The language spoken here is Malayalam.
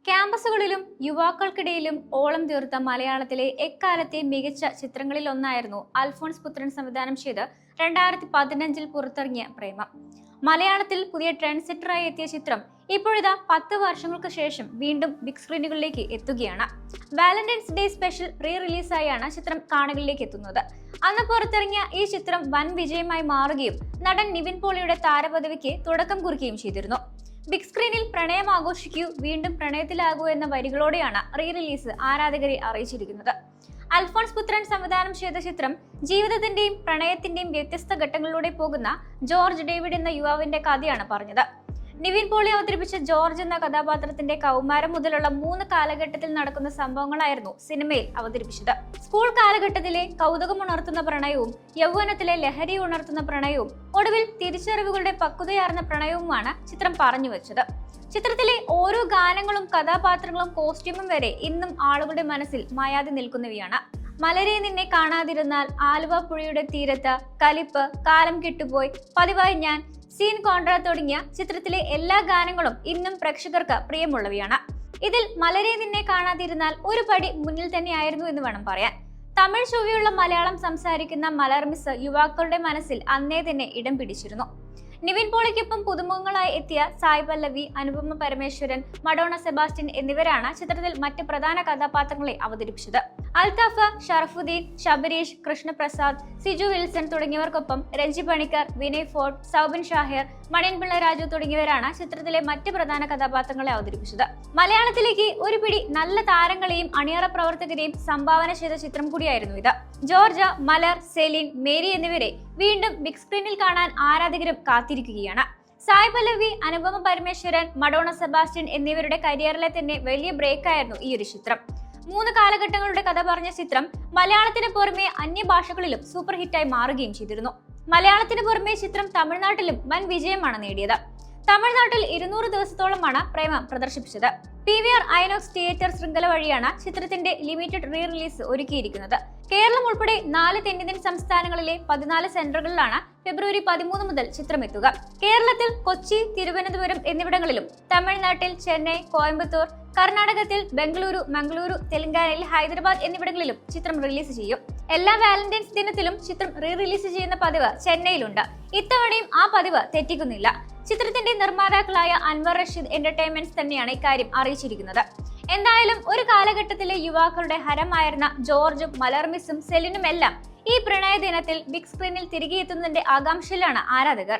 ക്യാമ്പസുകളിലും യുവാക്കൾക്കിടയിലും ഓളം തീർത്ത മലയാളത്തിലെ എക്കാലത്തെ മികച്ച ചിത്രങ്ങളിലൊന്നായിരുന്നു അൽഫോൺസ് പുത്രൻ സംവിധാനം ചെയ്ത് 2015 പുറത്തിറങ്ങിയ പ്രേമം. മലയാളത്തിൽ പുതിയ ട്രെൻഡ് സെറ്ററായി എത്തിയ ചിത്രം ഇപ്പോഴിതാ 10 വർഷങ്ങൾക്ക് ശേഷം വീണ്ടും ബിഗ് സ്ക്രീനുകളിലേക്ക് എത്തുകയാണ്. വാലന്റൈൻസ് ഡേ സ്പെഷ്യൽ റിലീസായാണ് ചിത്രം കാണികളിലേക്ക് എത്തുന്നത്. അന്ന് പുറത്തിറങ്ങിയ ഈ ചിത്രം വൻ വിജയമായി മാറുകയും നടൻ നിവിൻ പോളിയുടെ താരപദവിക്ക് തുടക്കം കുറിക്കുകയും ചെയ്തിരുന്നു. ബിഗ് സ്ക്രീനിൽ പ്രണയം ആഘോഷിക്കൂ, വീണ്ടും പ്രണയത്തിലാകൂ എന്ന വരികളോടെയാണ് റിലീസ് ആരാധകരെ അറിയിച്ചിരിക്കുന്നത്. അൽഫോൺസ് പുത്രൻ സംവിധാനം ചെയ്ത ചിത്രം ജീവിതത്തിന്റെയും പ്രണയത്തിന്റെയും വ്യത്യസ്ത ഘട്ടങ്ങളിലൂടെ പോകുന്ന ജോർജ് ഡേവിഡ് എന്ന യുവാവിന്റെ കഥയാണ് പറഞ്ഞത്. നിവിൻ പോളി അവതരിപ്പിച്ച ജോർജ് എന്ന കഥാപാത്രത്തിന്റെ കൗമാരം മുതലുള്ള 3 കാലഘട്ടത്തിൽ നടക്കുന്ന സംഭവങ്ങളായിരുന്നു സിനിമയിൽ അവതരിപ്പിച്ചത്. സ്കൂൾ കാലഘട്ടത്തിലെ കൗതുകമുണർത്തുന്ന പ്രണയവും യൗവനത്തിലെ ലഹരി ഉണർത്തുന്ന പ്രണയവും ഒടുവിൽ തിരിച്ചറിവുകളുടെ പക്വതയാർന്ന പ്രണയവുമാണ് ചിത്രം പറഞ്ഞു വെച്ചത്. ചിത്രത്തിലെ ഓരോ ഗാനങ്ങളും കഥാപാത്രങ്ങളും കോസ്റ്റ്യൂമും വരെ ഇന്നും ആളുകളുടെ മനസ്സിൽ മായാതെ നിൽക്കുന്നവയാണ്. മലരെ നിന്നെ കാണാതിരുന്നാൽ, ആലുവ പുഴയുടെ തീരത്ത്, കലിപ്പ്, കാലം കിട്ടുപോയി, പതിവായി ഞാൻ, സീൻ കോൺട്രാ തുടങ്ങിയ ചിത്രത്തിലെ എല്ലാ ഗാനങ്ങളും ഇന്നും പ്രേക്ഷകർക്ക് പ്രിയമുള്ളവയാണ്. ഇതിൽ മലരെ നിന്നെ കാണാതിരുന്നാൽ ഒരു പടി മുന്നിൽ തന്നെയായിരുന്നു എന്ന് വേണം പറയാൻ. തമിഴ് ചൊവ്വയുള്ള മലയാളം സംസാരിക്കുന്ന മലർമിസ് യുവാക്കളുടെ മനസ്സിൽ അന്നേ തന്നെ ഇടം പിടിച്ചിരുന്നു. നിവിൻ പോളിക്കൊപ്പം പുതുമുഖങ്ങളായി എത്തിയ സായ് പല്ലവി, അനുപമ പരമേശ്വരൻ, മഡോണ സെബാസ്റ്റ്യൻ എന്നിവരാണ് ചിത്രത്തിൽ മറ്റ് പ്രധാന കഥാപാത്രങ്ങളെ അവതരിപ്പിച്ചത്. അൽത്താഫ, ഷറഫുദ്ദീൻ, ശബരീഷ്, കൃഷ്ണപ്രസാദ്, സിജു വിൽസൺ തുടങ്ങിയവർക്കൊപ്പം രഞ്ജി പണിക്കർ, വിനയ് ഫോർട്ട്, സൗബിൻ ഷാഹിർ, മണിയൻപിള്ള രാജു തുടങ്ങിയവരാണ് ചിത്രത്തിലെ മറ്റ് പ്രധാന കഥാപാത്രങ്ങളെ അവതരിപ്പിച്ചത്. മലയാളത്തിലേക്ക് ഒരു പിടി നല്ല താരങ്ങളെയും അണിയറ പ്രവർത്തകരെയും സംഭാവന ചെയ്ത ചിത്രം കൂടിയായിരുന്നു ഇത്. ജോർജ, മലർ, സെലിൻ, മേരി എന്നിവരെ വീണ്ടും ബിഗ് സ്ക്രീനിൽ കാണാൻ ആരാധകരും കാത്തിരിക്കുകയാണ്. സായ് പല്ലവി, അനുപമ പരമേശ്വരൻ, മഡോണ സെബാസ്റ്റ്യൻ എന്നിവരുടെ കരിയറിലെ തന്നെ വലിയ ബ്രേക്കായിരുന്നു ഈ ഒരു ചിത്രം. 3 കാലഘട്ടങ്ങളുടെ കഥ പറഞ്ഞ ചിത്രം മലയാളത്തിന് പുറമെ അന്യഭാഷകളിലും സൂപ്പർ ഹിറ്റായി മാറുകയും ചെയ്തിരുന്നു. മലയാളത്തിന് പുറമെ ചിത്രം തമിഴ്നാട്ടിലും വൻ വിജയമാണ് നേടിയത്. തമിഴ്നാട്ടിൽ 200 ദിവസത്തോളമാണ് പ്രേമം പ്രദർശിപ്പിച്ചത്. PVR ഐനോക്സ് തിയേറ്റർ ശൃംഖല വഴിയാണ് ചിത്രത്തിന്റെ ലിമിറ്റഡ് റിലീസ് ഒരുക്കിയിരിക്കുന്നത്. കേരളം ഉൾപ്പെടെ 4 തെന്നിന്ത്യൻ സംസ്ഥാനങ്ങളിലെ 14 സെന്ററുകളിലാണ് ഫെബ്രുവരി 13 മുതൽ ചിത്രം എത്തുക. കേരളത്തിൽ കൊച്ചി, തിരുവനന്തപുരം എന്നിവിടങ്ങളിലും, തമിഴ്നാട്ടിൽ ചെന്നൈ, കോയമ്പത്തൂർ, കർണാടകത്തിൽ ബംഗളൂരു, മംഗളൂരു, തെലങ്കാനയിൽ ഹൈദരാബാദ് എന്നിവിടങ്ങളിലും ചിത്രം റിലീസ് ചെയ്യും. എല്ലാ വാലന്റൈൻസ് ദിനത്തിലും ചിത്രം റിലീസ് ചെയ്യുന്ന പതിവ് ചെന്നൈയിലുണ്ട്. ഇത്തവണയും ആ പതിവ് തെറ്റിക്കുന്നില്ല. ചിത്രത്തിന്റെ നിർമ്മാതാക്കളായ അൻവർ റഷീദ് എന്റർടൈൻമെന്റ്സ് തന്നെയാണ് ഇക്കാര്യം അറിയിച്ചിരിക്കുന്നത്. എന്തായാലും ഒരു കാലഘട്ടത്തിലെ യുവാക്കളുടെ ഹരമായിരുന്ന ജോർജും മലർമിസും സെലിനും എല്ലാം ഈ പ്രണയ ദിനത്തിൽ ബിഗ് സ്ക്രീനിൽ തിരികെ എത്തുന്നതിന്റെ ആകാംക്ഷയിലാണ് ആരാധകർ.